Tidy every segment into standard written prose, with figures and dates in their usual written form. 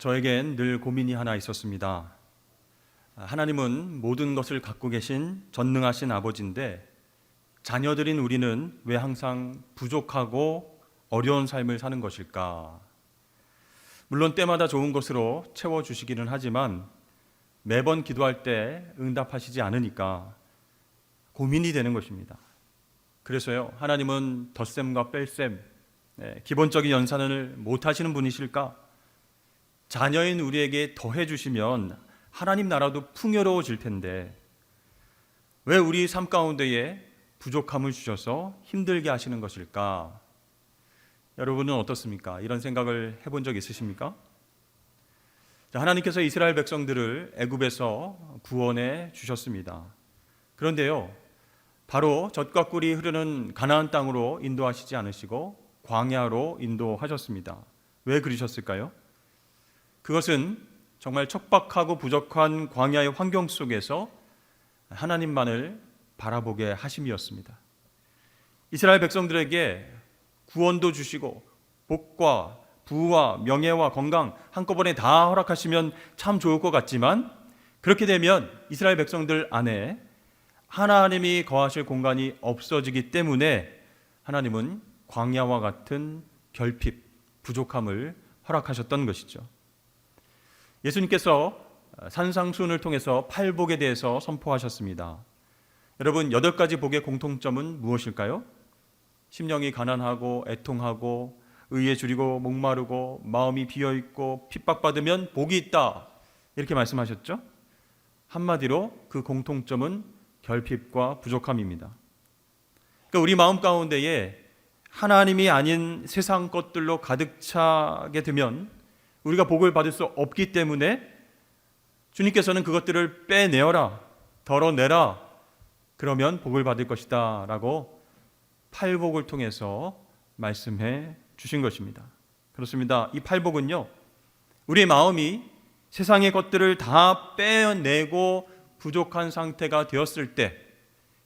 저에겐 늘 고민이 하나 있었습니다. 하나님은 모든 것을 갖고 계신 전능하신 아버지인데 자녀들인 우리는 왜 항상 부족하고 어려운 삶을 사는 것일까? 물론 때마다 좋은 것으로 채워주시기는 하지만 매번 기도할 때 응답하시지 않으니까 고민이 되는 것입니다. 그래서요, 하나님은 덧셈과 뺄셈, 기본적인 연산을 못하시는 분이실까? 자녀인 우리에게 더해주시면 하나님 나라도 풍요로워질 텐데 왜 우리 삶 가운데에 부족함을 주셔서 힘들게 하시는 것일까? 여러분은 어떻습니까? 이런 생각을 해본 적 있으십니까? 하나님께서 이스라엘 백성들을 애굽에서 구원해 주셨습니다. 그런데요, 바로 젖과 꿀이 흐르는 가나안 땅으로 인도하시지 않으시고 광야로 인도하셨습니다. 왜 그러셨을까요? 그것은 정말 척박하고 부족한 광야의 환경 속에서 하나님만을 바라보게 하심이었습니다. 이스라엘 백성들에게 구원도 주시고 복과 부와 명예와 건강 한꺼번에 다 허락하시면 참 좋을 것 같지만 그렇게 되면 이스라엘 백성들 안에 하나님이 거하실 공간이 없어지기 때문에 하나님은 광야와 같은 결핍, 부족함을 허락하셨던 것이죠. 예수님께서 산상수훈을 통해서 팔복에 대해서 선포하셨습니다. 여러분, 8가지 복의 공통점은 무엇일까요? 심령이 가난하고 애통하고 의에 줄이고 목마르고 마음이 비어있고 핍박받으면 복이 있다, 이렇게 말씀하셨죠. 한마디로 그 공통점은 결핍과 부족함입니다. 그러니까 우리 마음 가운데에 하나님이 아닌 세상 것들로 가득 차게 되면 우리가 복을 받을 수 없기 때문에 주님께서는 그것들을 빼내어라, 덜어내라, 그러면 복을 받을 것이다 라고 팔복을 통해서 말씀해 주신 것입니다. 그렇습니다. 이 팔복은요, 우리의 마음이 세상의 것들을 다 빼내고 부족한 상태가 되었을 때,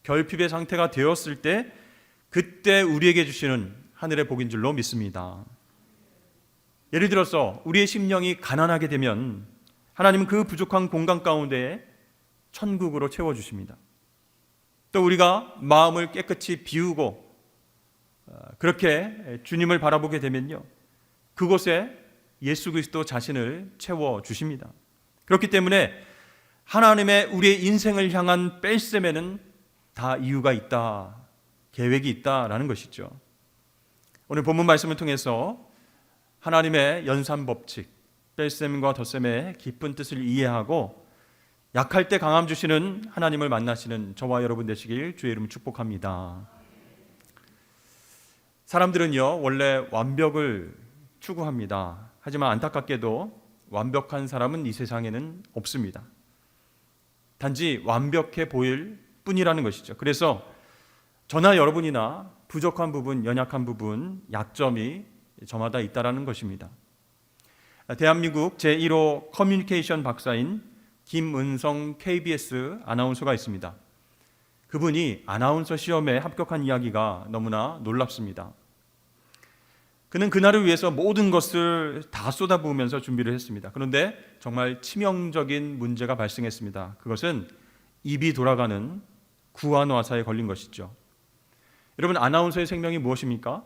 결핍의 상태가 되었을 때, 그때 우리에게 주시는 하늘의 복인 줄로 믿습니다. 예를 들어서 우리의 심령이 가난하게 되면 하나님은 그 부족한 공간 가운데 천국으로 채워주십니다. 또 우리가 마음을 깨끗이 비우고 그렇게 주님을 바라보게 되면요, 그곳에 예수 그리스도 자신을 채워주십니다. 그렇기 때문에 하나님의 우리의 인생을 향한 뺄셈에는 다 이유가 있다, 계획이 있다라는 것이죠. 오늘 본문 말씀을 통해서 하나님의 연산법칙, 뺄셈과 덧셈의 깊은 뜻을 이해하고 약할 때 강함 주시는 하나님을 만나시는 저와 여러분 되시길 주의 이름 축복합니다. 사람들은요, 원래 완벽을 추구합니다. 하지만 안타깝게도 완벽한 사람은 이 세상에는 없습니다. 단지 완벽해 보일 뿐이라는 것이죠. 그래서 저나 여러분이나 부족한 부분, 연약한 부분, 약점이 저마다 있다라는 것입니다. 대한민국 제1호 커뮤니케이션 박사인 김은성 KBS 아나운서가 있습니다. 그분이 아나운서 시험에 합격한 이야기가 너무나 놀랍습니다. 그는 그날을 위해서 모든 것을 다 쏟아부으면서 준비를 했습니다. 그런데 정말 치명적인 문제가 발생했습니다. 그것은 입이 돌아가는 구안화사에 걸린 것이죠. 여러분, 아나운서의 생명이 무엇입니까?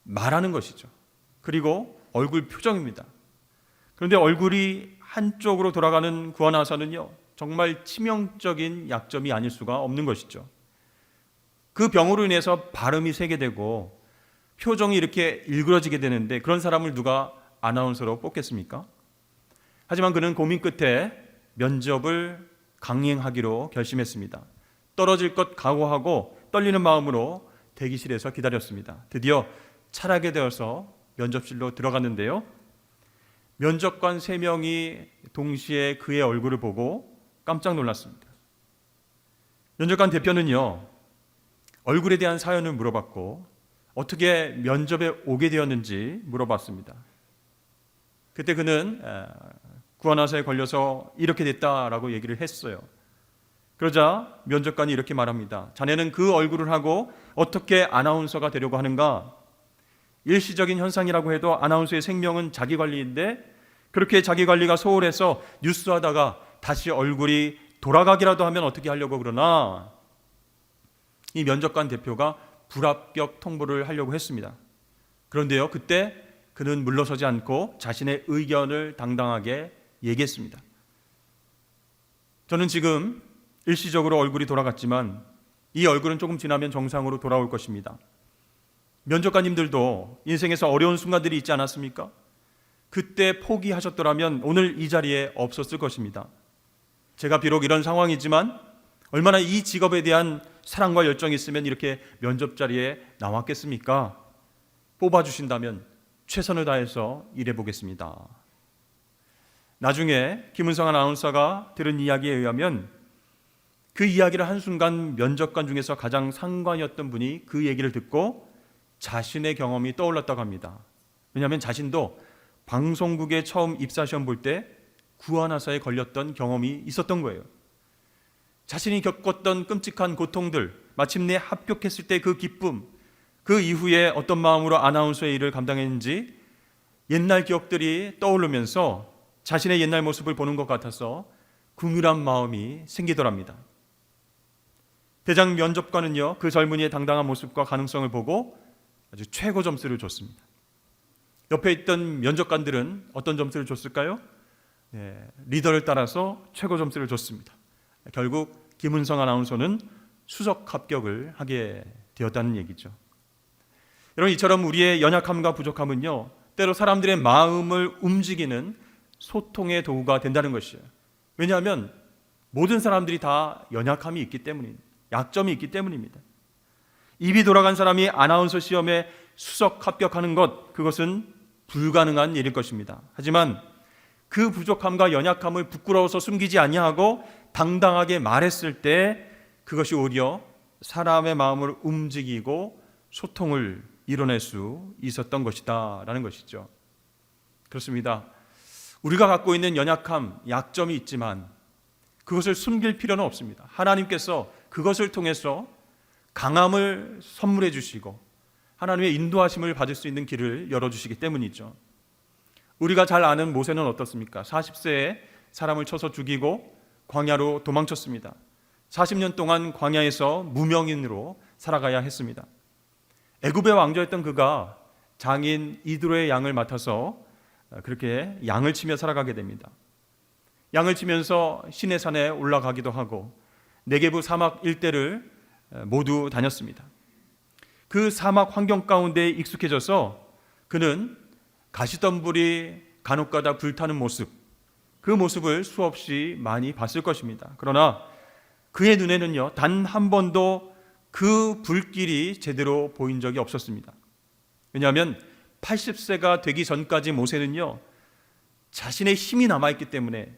말하는 것이죠. 그리고 얼굴 표정입니다. 그런데 얼굴이 한쪽으로 돌아가는 구안화사는요, 정말 치명적인 약점이 아닐 수가 없는 것이죠. 그 병으로 인해서 발음이 세게 되고 표정이 이렇게 일그러지게 되는데 그런 사람을 누가 아나운서로 뽑겠습니까? 하지만 그는 고민 끝에 면접을 강행하기로 결심했습니다. 떨어질 것 각오하고 떨리는 마음으로 대기실에서 기다렸습니다. 드디어 차라게 되어서 면접실로 들어갔는데요, 면접관 3명이 동시에 그의 얼굴을 보고 깜짝 놀랐습니다. 면접관 대표는요, 얼굴에 대한 사연을 물어봤고 어떻게 면접에 오게 되었는지 물어봤습니다. 그때 그는 구안화사에 걸려서 이렇게 됐다라고 얘기를 했어요. 그러자 면접관이 이렇게 말합니다. 자네는 그 얼굴을 하고 어떻게 아나운서가 되려고 하는가? 일시적인 현상이라고 해도 아나운서의 생명은 자기 관리인데 그렇게 자기 관리가 소홀해서 뉴스하다가 다시 얼굴이 돌아가기라도 하면 어떻게 하려고 그러나 이 면접관 대표가 불합격 통보를 하려고 했습니다. 그런데요, 그때 그는 물러서지 않고 자신의 의견을 당당하게 얘기했습니다. 저는 지금 일시적으로 얼굴이 돌아갔지만 이 얼굴은 조금 지나면 정상으로 돌아올 것입니다. 면접관님들도 인생에서 어려운 순간들이 있지 않았습니까? 그때 포기하셨더라면 오늘 이 자리에 없었을 것입니다. 제가 비록 이런 상황이지만 얼마나 이 직업에 대한 사랑과 열정이 있으면 이렇게 면접 자리에 나왔겠습니까? 뽑아주신다면 최선을 다해서 일해보겠습니다. 나중에 김은성 아나운서가 들은 이야기에 의하면 그 이야기를 한순간 면접관 중에서 가장 상관이었던 분이 그 얘기를 듣고 자신의 경험이 떠올랐다고 합니다. 왜냐하면 자신도 방송국에 처음 입사시험 볼 때 구안하사에 걸렸던 경험이 있었던 거예요. 자신이 겪었던 끔찍한 고통들, 마침내 합격했을 때 그 기쁨, 그 이후에 어떤 마음으로 아나운서의 일을 감당했는지 옛날 기억들이 떠오르면서 자신의 옛날 모습을 보는 것 같아서 궁휼한 마음이 생기더랍니다. 대장 면접관은요, 그 젊은이의 당당한 모습과 가능성을 보고 아주 최고 점수를 줬습니다. 옆에 있던 면접관들은 어떤 점수를 줬을까요? 리더를 따라서 최고 점수를 줬습니다. 결국 김은성 아나운서는 수석 합격을 하게 되었다는 얘기죠. 여러분, 이처럼 우리의 연약함과 부족함은요, 때로 사람들의 마음을 움직이는 소통의 도구가 된다는 것이에요. 왜냐하면 모든 사람들이 다 연약함이 있기 때문입니다. 약점이 있기 때문입니다. 입이 돌아간 사람이 아나운서 시험에 수석 합격하는 것, 그것은 불가능한 일일 것입니다. 하지만 그 부족함과 연약함을 부끄러워서 숨기지 아니하고 당당하게 말했을 때 그것이 오히려 사람의 마음을 움직이고 소통을 이뤄낼 수 있었던 것이다 라는 것이죠. 그렇습니다. 우리가 갖고 있는 연약함, 약점이 있지만 그것을 숨길 필요는 없습니다. 하나님께서 그것을 통해서 강함을 선물해 주시고 하나님의 인도하심을 받을 수 있는 길을 열어주시기 때문이죠. 우리가 잘 아는 모세는 어떻습니까? 40세에 사람을 쳐서 죽이고 광야로 도망쳤습니다. 40년 동안 광야에서 무명인으로 살아가야 했습니다. 애굽의 왕조였던 그가 장인 이드로의 양을 맡아서 그렇게 양을 치며 살아가게 됩니다. 양을 치면서 시내산에 올라가기도 하고 네게부 사막 일대를 모두 다녔습니다. 그 사막 환경 가운데 익숙해져서 그는 가시덤불이 간혹가다 불타는 모습, 그 모습을 수없이 많이 봤을 것입니다. 그러나 그의 눈에는요, 단 한 번도 그 불길이 제대로 보인 적이 없었습니다. 왜냐하면 80세가 되기 전까지 모세는요, 자신의 힘이 남아있기 때문에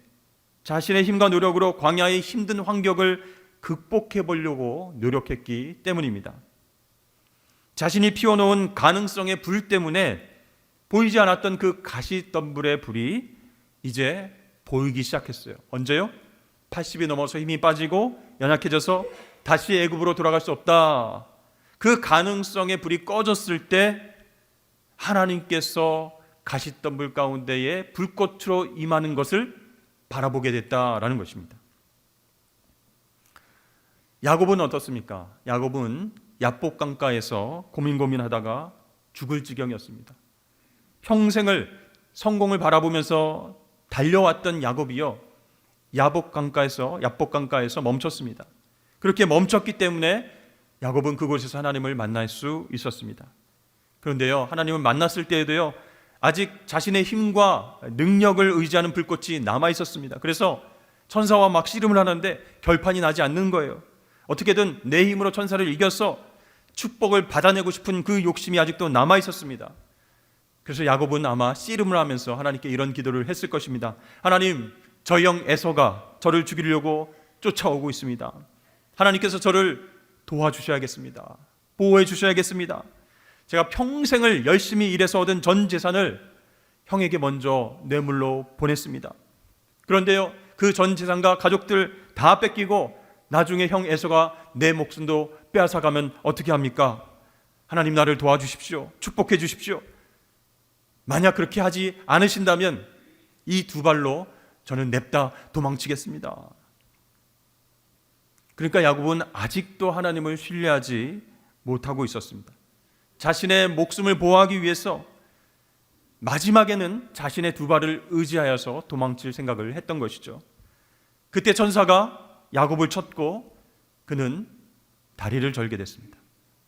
자신의 힘과 노력으로 광야의 힘든 환경을 극복해 보려고 노력했기 때문입니다. 자신이 피워놓은 가능성의 불 때문에 보이지 않았던 그 가시덤불의 불이 이제 보이기 시작했어요. 언제요? 80이 넘어서 힘이 빠지고 연약해져서 다시 애굽으로 돌아갈 수 없다. 그 가능성의 불이 꺼졌을 때 하나님께서 가시덤불 가운데에 불꽃으로 임하는 것을 바라보게 됐다라는 것입니다. 야곱은 어떻습니까? 야곱은 야복강가에서 고민하다가 죽을 지경이었습니다. 평생을 성공을 바라보면서 달려왔던 야곱이요, 야복강가에서 멈췄습니다. 그렇게 멈췄기 때문에 야곱은 그곳에서 하나님을 만날 수 있었습니다. 그런데요, 하나님을 만났을 때에도요, 아직 자신의 힘과 능력을 의지하는 불꽃이 남아 있었습니다. 그래서 천사와 막 씨름을 하는데 결판이 나지 않는 거예요. 어떻게든 내 힘으로 천사를 이겨서 축복을 받아내고 싶은 그 욕심이 아직도 남아 있었습니다. 그래서 야곱은 아마 씨름을 하면서 하나님께 이런 기도를 했을 것입니다. 하나님, 저 형 에서가 저를 죽이려고 쫓아오고 있습니다. 하나님께서 저를 도와주셔야겠습니다. 보호해 주셔야겠습니다. 제가 평생을 열심히 일해서 얻은 전 재산을 형에게 먼저 뇌물로 보냈습니다. 그런데요, 그 전 재산과 가족들 다 뺏기고 나중에 형 에서가 내 목숨도 빼앗아가면 어떻게 합니까? 하나님, 나를 도와주십시오. 축복해 주십시오. 만약 그렇게 하지 않으신다면 이 두 발로 저는 냅다 도망치겠습니다. 그러니까 야곱은 아직도 하나님을 신뢰하지 못하고 있었습니다. 자신의 목숨을 보호하기 위해서 마지막에는 자신의 두 발을 의지하여서 도망칠 생각을 했던 것이죠. 그때 천사가 야곱을 쳤고 그는 다리를 절게 됐습니다.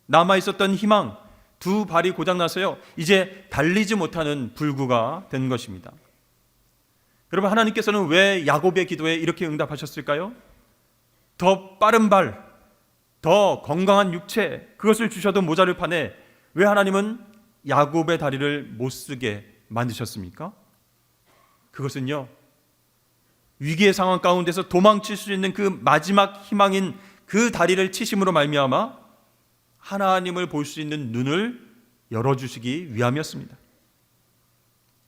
남아있었던 희망, 두 발이 고장나서요, 이제 달리지 못하는 불구가 된 것입니다. 여러분, 하나님께서는 왜 야곱의 기도에 이렇게 응답하셨을까요? 더 빠른 발, 더 건강한 육체, 그것을 주셔도 모자를 파네 왜 하나님은 야곱의 다리를 못 쓰게 만드셨습니까? 그것은요, 위기의 상황 가운데서 도망칠 수 있는 그 마지막 희망인 그 다리를 치심으로 말미암아 하나님을 볼 수 있는 눈을 열어주시기 위함이었습니다.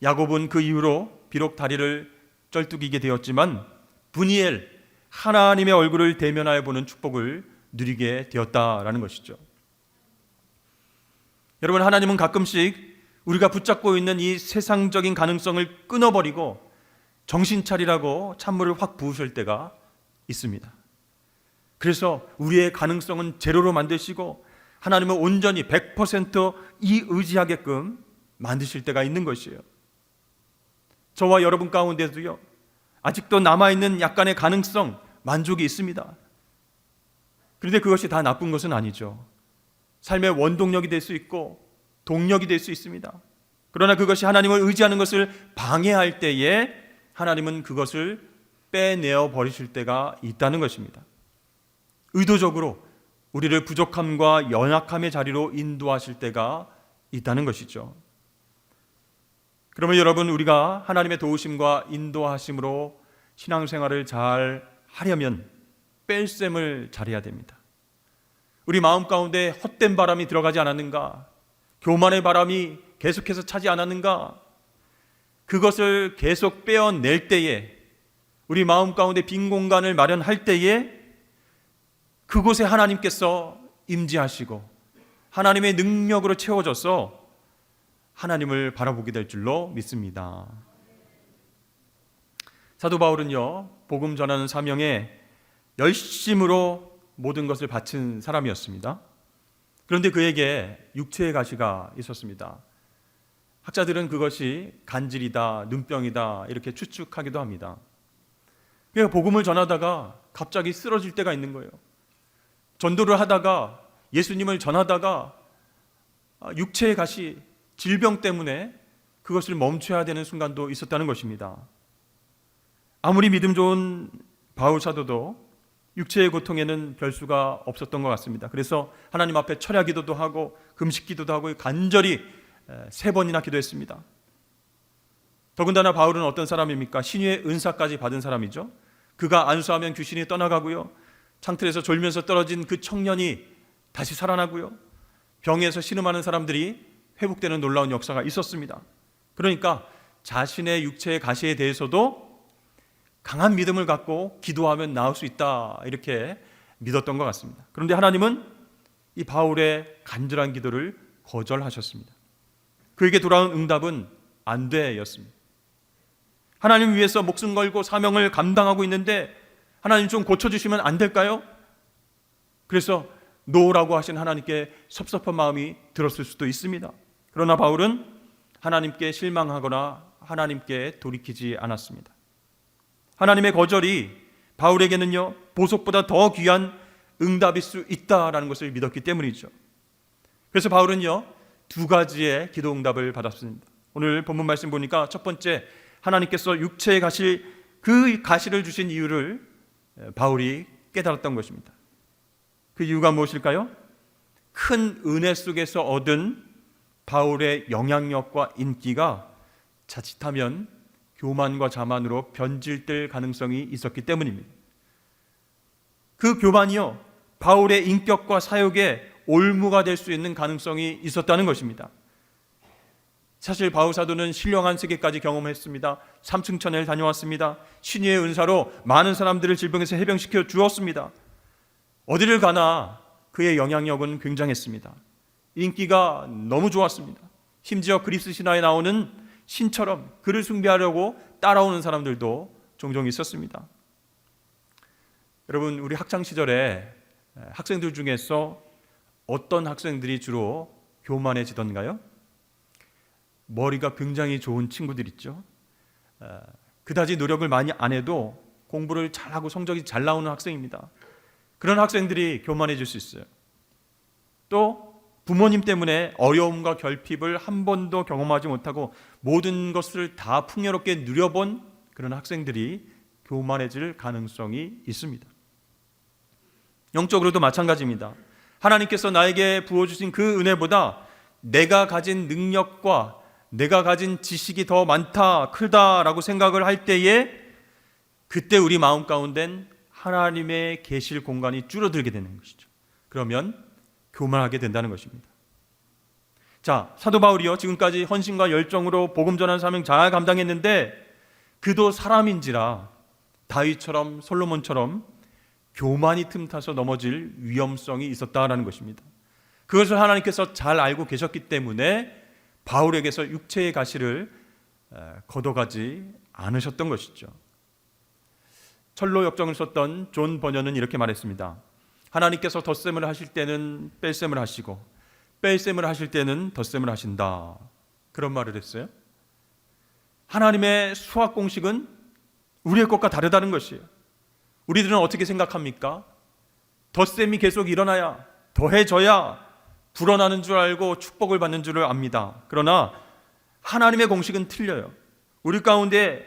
야곱은 그 이후로 비록 다리를 쩔뚝이게 되었지만 분이엘, 하나님의 얼굴을 대면하여 보는 축복을 누리게 되었다라는 것이죠. 여러분, 하나님은 가끔씩 우리가 붙잡고 있는 이 세상적인 가능성을 끊어버리고 정신 차리라고 찬물을 확 부으실 때가 있습니다. 그래서 우리의 가능성은 제로로 만드시고 하나님은 온전히 100% 의지하게끔 만드실 때가 있는 것이에요. 저와 여러분 가운데도요, 아직도 남아있는 약간의 가능성, 만족이 있습니다. 그런데 그것이 다 나쁜 것은 아니죠. 삶의 원동력이 될 수 있고 동력이 될 수 있습니다. 그러나 그것이 하나님을 의지하는 것을 방해할 때에 하나님은 그것을 빼내어 버리실 때가 있다는 것입니다. 의도적으로 우리를 부족함과 연약함의 자리로 인도하실 때가 있다는 것이죠. 그러면 여러분, 우리가 하나님의 도우심과 인도하심으로 신앙생활을 잘 하려면 뺄셈을 잘해야 됩니다. 우리 마음 가운데 헛된 바람이 들어가지 않았는가? 교만의 바람이 계속해서 차지 않았는가? 그것을 계속 빼어낼 때에, 우리 마음 가운데 빈 공간을 마련할 때에 그곳에 하나님께서 임재하시고 하나님의 능력으로 채워져서 하나님을 바라보게 될 줄로 믿습니다. 사도 바울은요, 복음 전하는 사명에 열심으로 모든 것을 바친 사람이었습니다. 그런데 그에게 육체의 가시가 있었습니다. 학자들은 그것이 간질이다, 눈병이다 이렇게 추측하기도 합니다. 그러니까 복음을 전하다가 갑자기 쓰러질 때가 있는 거예요. 전도를 하다가, 예수님을 전하다가 육체의 가시, 질병 때문에 그것을 멈춰야 되는 순간도 있었다는 것입니다. 아무리 믿음 좋은 바울 사도도 육체의 고통에는 별 수가 없었던 것 같습니다. 그래서 하나님 앞에 철야 기도도 하고 금식 기도도 하고 간절히 3번이나 기도했습니다. 더군다나 바울은 어떤 사람입니까? 신유의 은사까지 받은 사람이죠. 그가 안수하면 귀신이 떠나가고요, 창틀에서 졸면서 떨어진 그 청년이 다시 살아나고요, 병에서 신음하는 사람들이 회복되는 놀라운 역사가 있었습니다. 그러니까 자신의 육체의 가시에 대해서도 강한 믿음을 갖고 기도하면 나을 수 있다, 이렇게 믿었던 것 같습니다. 그런데 하나님은 이 바울의 간절한 기도를 거절하셨습니다. 그에게 돌아온 응답은 안 돼였습니다. 하나님 위해서 목숨 걸고 사명을 감당하고 있는데 하나님 좀 고쳐주시면 안 될까요? 그래서 노라고 하신 하나님께 섭섭한 마음이 들었을 수도 있습니다. 그러나 바울은 하나님께 실망하거나 하나님께 돌이키지 않았습니다. 하나님의 거절이 바울에게는요, 보석보다 더 귀한 응답일 수 있다라는 것을 믿었기 때문이죠. 그래서 바울은요, 2가지의 기도 응답을 받았습니다. 오늘 본문 말씀 보니까 첫 번째, 하나님께서 육체에 가실 그 가시를 주신 이유를 바울이 깨달았던 것입니다. 그 이유가 무엇일까요? 큰 은혜 속에서 얻은 바울의 영향력과 인기가 자칫하면 교만과 자만으로 변질될 가능성이 있었기 때문입니다. 그 교만이요, 바울의 인격과 사역에 올무가 될 수 있는 가능성이 있었다는 것입니다. 사실 바울 사도는 신령한 세계까지 경험했습니다. 삼층천을 다녀왔습니다. 신유의 은사로 많은 사람들을 질병에서 해병시켜 주었습니다. 어디를 가나 그의 영향력은 굉장했습니다. 인기가 너무 좋았습니다. 심지어 그리스 신화에 나오는 신처럼 그를 숭배하려고 따라오는 사람들도 종종 있었습니다. 여러분, 우리 학창 시절에 학생들 중에서 어떤 학생들이 주로 교만해지던가요? 머리가 굉장히 좋은 친구들 있죠. 그다지 노력을 많이 안 해도 공부를 잘하고 성적이 잘 나오는 학생입니다. 그런 학생들이 교만해질 수 있어요. 또 부모님 때문에 어려움과 결핍을 한 번도 경험하지 못하고 모든 것을 다 풍요롭게 누려본 그런 학생들이 교만해질 가능성이 있습니다. 영적으로도 마찬가지입니다. 하나님께서 나에게 부어주신 그 은혜보다 내가 가진 능력과 내가 가진 지식이 더 많다, 크다라고 생각을 할 때에 그때 우리 마음 가운데는 하나님의 계실 공간이 줄어들게 되는 것이죠. 그러면 교만하게 된다는 것입니다. 자, 사도 바울이요, 지금까지 헌신과 열정으로 복음 전하는 사명 잘 감당했는데 그도 사람인지라 다윗처럼 솔로몬처럼 교만이 틈타서 넘어질 위험성이 있었다라는 것입니다. 그것을 하나님께서 잘 알고 계셨기 때문에 바울에게서 육체의 가시를 걷어가지 않으셨던 것이죠. 철로 역정을 썼던 존 버녀는 이렇게 말했습니다. 하나님께서 덧셈을 하실 때는 뺄셈을 하시고 뺄셈을 하실 때는 덧셈을 하신다. 그런 말을 했어요. 하나님의 수학 공식은 우리의 것과 다르다는 것이에요. 우리들은 어떻게 생각합니까? 덧셈이 계속 일어나야, 더해져야 불어나는 줄 알고 축복을 받는 줄을 압니다. 그러나 하나님의 공식은 틀려요. 우리 가운데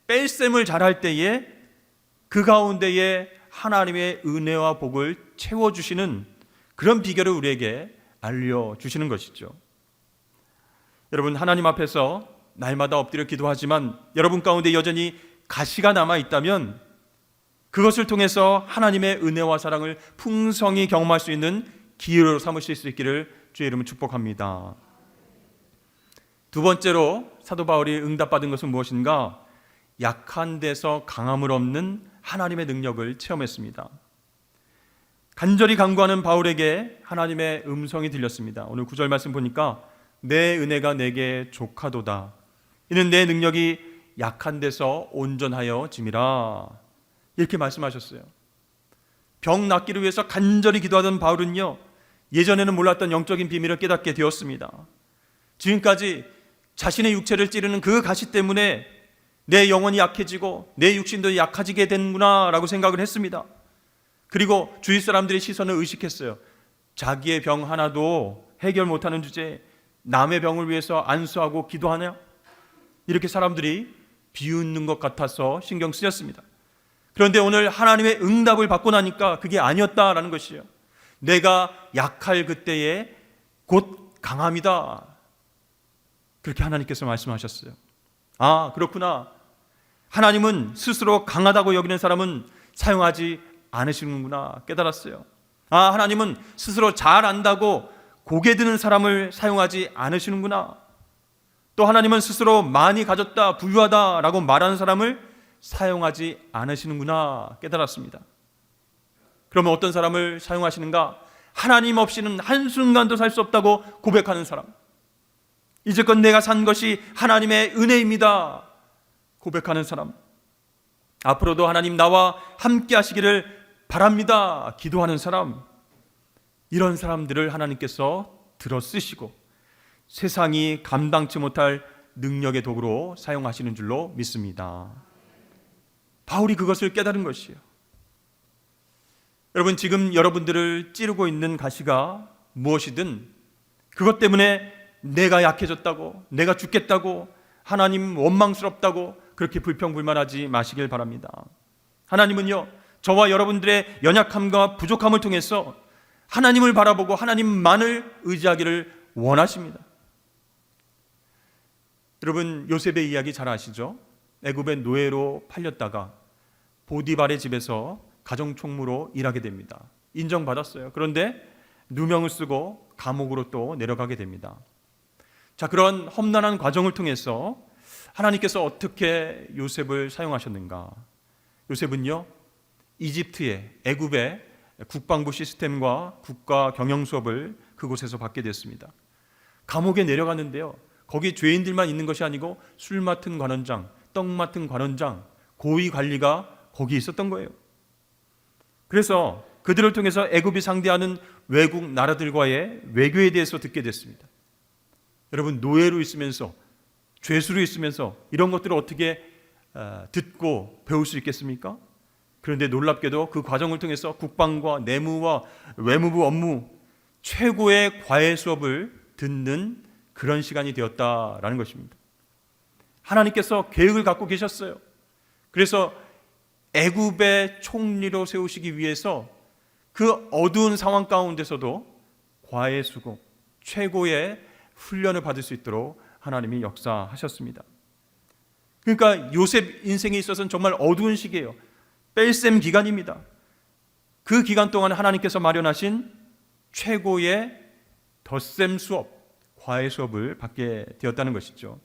뺄셈을 잘할 때에 그 가운데에 하나님의 은혜와 복을 채워주시는 그런 비결을 우리에게 알려주시는 것이죠. 여러분, 하나님 앞에서 날마다 엎드려 기도하지만 여러분 가운데 여전히 가시가 남아있다면 그것을 통해서 하나님의 은혜와 사랑을 풍성히 경험할 수 있는 기회로 삼으실 수 있기를 주의 이름으로 축복합니다. 두 번째로 사도 바울이 응답받은 것은 무엇인가? 약한 데서 강함을 얻는 하나님의 능력을 체험했습니다. 간절히 간구하는 바울에게 하나님의 음성이 들렸습니다. 오늘 9절 말씀 보니까 내 은혜가 내게 족하도다. 이는 내 능력이 약한 데서 온전하여 짐이라. 이렇게 말씀하셨어요. 병 낫기를 위해서 간절히 기도하던 바울은요, 예전에는 몰랐던 영적인 비밀을 깨닫게 되었습니다. 지금까지 자신의 육체를 찌르는 그 가시 때문에 내 영혼이 약해지고 내 육신도 약해지게 되는구나 라고 생각을 했습니다. 그리고 주위 사람들의 시선을 의식했어요. 자기의 병 하나도 해결 못하는 주제에 남의 병을 위해서 안수하고 기도하냐? 이렇게 사람들이 비웃는 것 같아서 신경 쓰였습니다. 그런데 오늘 하나님의 응답을 받고 나니까 그게 아니었다라는 것이에요. 내가 약할 그때에 곧 강함이다. 그렇게 하나님께서 말씀하셨어요. 아, 그렇구나. 하나님은 스스로 강하다고 여기는 사람은 사용하지 않으시는구나 깨달았어요. 아, 하나님은 스스로 잘 안다고 고개 드는 사람을 사용하지 않으시는구나. 또 하나님은 스스로 많이 가졌다, 부유하다라고 말하는 사람을 사용하지 않으시는구나 깨달았습니다. 그러면 어떤 사람을 사용하시는가? 하나님 없이는 한순간도 살 수 없다고 고백하는 사람. 이제껏 내가 산 것이 하나님의 은혜입니다 고백하는 사람. 앞으로도 하나님 나와 함께 하시기를 바랍니다 기도하는 사람. 이런 사람들을 하나님께서 들어 쓰시고 세상이 감당치 못할 능력의 도구로 사용하시는 줄로 믿습니다. 바울이 그것을 깨달은 것이에요. 여러분, 지금 여러분들을 찌르고 있는 가시가 무엇이든 그것 때문에 내가 약해졌다고, 내가 죽겠다고, 하나님 원망스럽다고 그렇게 불평불만하지 마시길 바랍니다. 하나님은요, 저와 여러분들의 연약함과 부족함을 통해서 하나님을 바라보고 하나님만을 의지하기를 원하십니다. 여러분, 요셉의 이야기 잘 아시죠? 애굽의 노예로 팔렸다가 보디발의 집에서 가정총무로 일하게 됩니다. 인정받았어요. 그런데 누명을 쓰고 감옥으로 또 내려가게 됩니다. 자, 그런 험난한 과정을 통해서 하나님께서 어떻게 요셉을 사용하셨는가? 요셉은요, 이집트의 애굽의 국방부 시스템과 국가 경영 수업을 그곳에서 받게 됐습니다. 감옥에 내려갔는데요, 거기 죄인들만 있는 것이 아니고 술 맡은 관원장, 떡 맡은 관원장, 고위 관리가 거기 있었던 거예요. 그래서 그들을 통해서 애굽이 상대하는 외국 나라들과의 외교에 대해서 듣게 됐습니다. 여러분, 노예로 있으면서, 죄수로 있으면서 이런 것들을 어떻게 듣고 배울 수 있겠습니까? 그런데 놀랍게도 그 과정을 통해서 국방과 내무와 외무부 업무 최고의 과외 수업을 듣는 그런 시간이 되었다라는 것입니다. 하나님께서 계획을 갖고 계셨어요. 그래서 애굽의 총리로 세우시기 위해서 그 어두운 상황 가운데서도 과외 수급, 최고의 훈련을 받을 수 있도록 하나님이 역사하셨습니다. 그러니까 요셉 인생에 있어서는 정말 어두운 시기예요. 뺄셈 기간입니다. 그 기간 동안 하나님께서 마련하신 최고의 덧셈 수업, 과외 수업을 받게 되었다는 것이죠.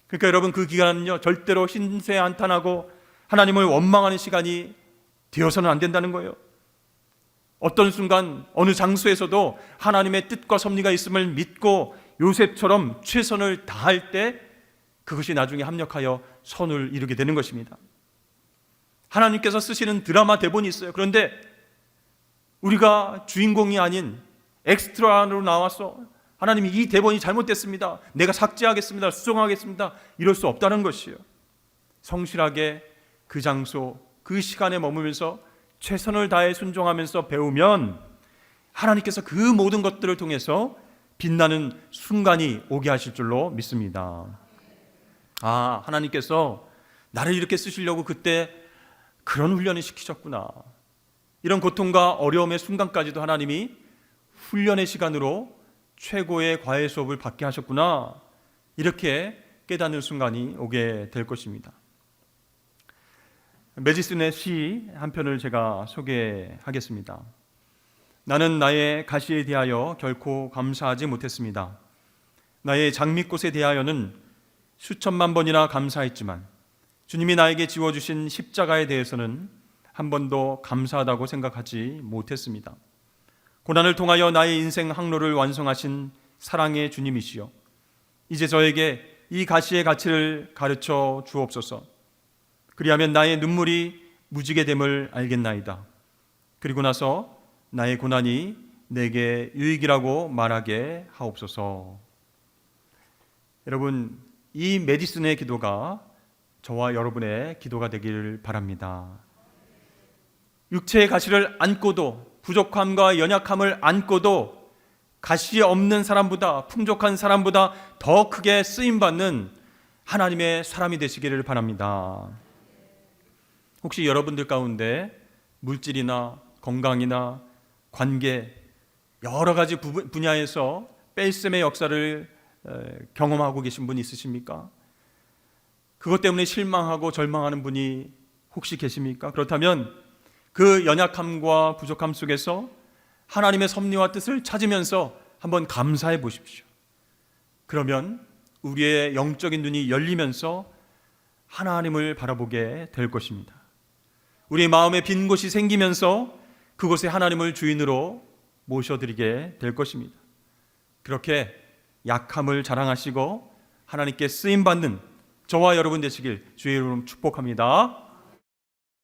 그러니까 여러분, 그 기간은요, 절대로 신세 한탄하고 하나님을 원망하는 시간이 되어서는 안 된다는 거예요. 어떤 순간 어느 장소에서도 하나님의 뜻과 섭리가 있음을 믿고 요셉처럼 최선을 다할 때 그것이 나중에 합력하여 선을 이루게 되는 것입니다. 하나님께서 쓰시는 드라마 대본이 있어요. 그런데 우리가 주인공이 아닌 엑스트라로 나와서 하나님이 이 대본이 잘못됐습니다, 내가 삭제하겠습니다, 수정하겠습니다, 이럴 수 없다는 것이에요. 성실하게 그 장소, 그 시간에 머물면서 최선을 다해 순종하면서 배우면 하나님께서 그 모든 것들을 통해서 빛나는 순간이 오게 하실 줄로 믿습니다. 하나님께서 나를 이렇게 쓰시려고 그때 그런 훈련을 시키셨구나. 이런 고통과 어려움의 순간까지도 하나님이 훈련의 시간으로 최고의 과외 수업을 받게 하셨구나. 이렇게 깨닫는 순간이 오게 될 것입니다. 메지슨의 시 한 편을 제가 소개하겠습니다. 나는 나의 가시에 대하여 결코 감사하지 못했습니다. 나의 장미꽃에 대하여는 수천만 번이나 감사했지만 주님이 나에게 지워주신 십자가에 대해서는 한 번도 감사하다고 생각하지 못했습니다. 고난을 통하여 나의 인생 항로를 완성하신 사랑의 주님이시여, 이제 저에게 이 가시의 가치를 가르쳐 주옵소서. 그리하면 나의 눈물이 무지개 됨을 알겠나이다. 그리고 나서 나의 고난이 내게 유익이라고 말하게 하옵소서. 여러분, 이 메디슨의 기도가 저와 여러분의 기도가 되기를 바랍니다. 육체의 가시를 안고도, 부족함과 연약함을 안고도 가시 없는 사람보다, 풍족한 사람보다 더 크게 쓰임받는 하나님의 사람이 되시기를 바랍니다. 혹시 여러분들 가운데 물질이나 건강이나 관계, 여러 가지 분야에서 뺄셈의 역사를 경험하고 계신 분이 있으십니까? 그것 때문에 실망하고 절망하는 분이 혹시 계십니까? 그렇다면 그 연약함과 부족함 속에서 하나님의 섭리와 뜻을 찾으면서 한번 감사해 보십시오. 그러면 우리의 영적인 눈이 열리면서 하나님을 바라보게 될 것입니다. 우리 마음에 빈 곳이 생기면서 그곳에 하나님을 주인으로 모셔드리게 될 것입니다. 그렇게 약함을 자랑하시고 하나님께 쓰임받는 저와 여러분 되시길 주의 이름으로 축복합니다.